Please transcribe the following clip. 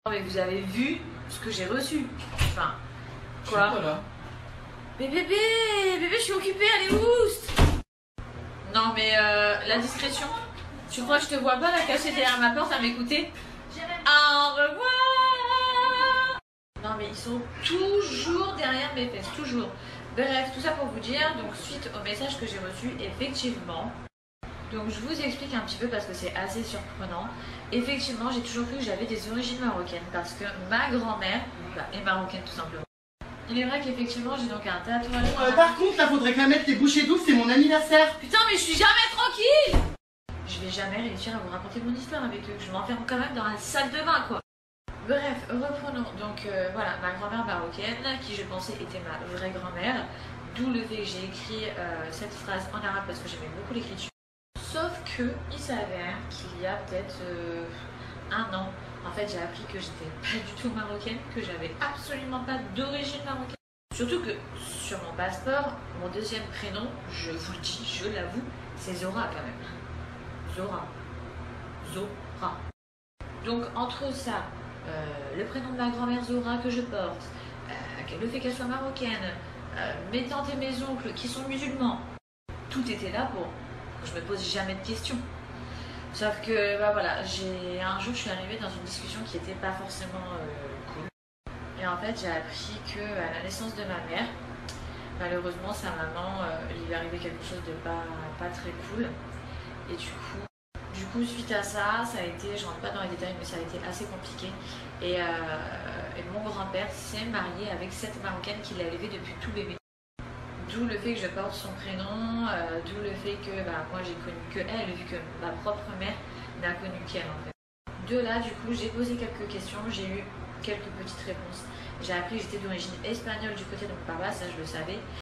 Mais vous avez vu ce que j'ai reçu. Enfin, quoi? Voilà. Mais bébé, je suis occupée, allez oust. Non mais la discrétion. Tu crois que je te vois pas la cacher derrière ma porte à m'écouter? Au revoir. Non mais ils sont toujours derrière mes fesses, toujours. Bref, tout ça pour vous dire, donc suite au message que j'ai reçu, effectivement. Donc je vous explique un petit peu parce que c'est assez surprenant. Effectivement, j'ai toujours cru que j'avais des origines marocaines parce que ma grand-mère est marocaine tout simplement. Il est vrai qu'effectivement j'ai donc un tatouage. Par contre, là, faudrait que la mettre les bouchées douces, c'est mon anniversaire. Putain, mais je suis jamais tranquille. Je vais jamais réussir à vous raconter mon histoire avec eux. Je m'enferme quand même dans la salle de bain, quoi. Bref, reprenons. Donc voilà, ma grand-mère marocaine, qui je pensais était ma vraie grand-mère. D'où le fait que j'ai écrit cette phrase en arabe parce que j'aimais beaucoup l'écriture. Sauf que il s'avère qu'il y a peut-être un an, en fait j'ai appris que j'étais pas du tout marocaine, que j'avais absolument pas d'origine marocaine. Surtout que sur mon passeport, mon deuxième prénom, je vous le dis, je l'avoue, c'est Zora quand même. Zora. Donc entre ça, le prénom de ma grand-mère Zora que je porte, le fait qu'elle soit marocaine, mes tantes et mes oncles qui sont musulmans, tout était là pour que je me pose jamais de questions. Sauf que bah voilà, un jour je suis arrivée dans une discussion qui n'était pas forcément cool. Et en fait j'ai appris qu'à la naissance de ma mère, malheureusement sa maman, il lui est arrivé quelque chose de pas très cool. Et du coup suite à ça, ça a été, je rentre pas dans les détails, mais ça a été assez compliqué. Et mon grand-père s'est marié avec cette marocaine qu'il a élevée depuis tout bébé. D'où le fait que je porte son prénom, d'où le fait que moi j'ai connu que elle, vu que ma propre mère n'a connu qu'elle en fait. De là, du coup, j'ai posé quelques questions, j'ai eu quelques petites réponses. J'ai appris que j'étais d'origine espagnole du côté de mon papa, ça je le savais.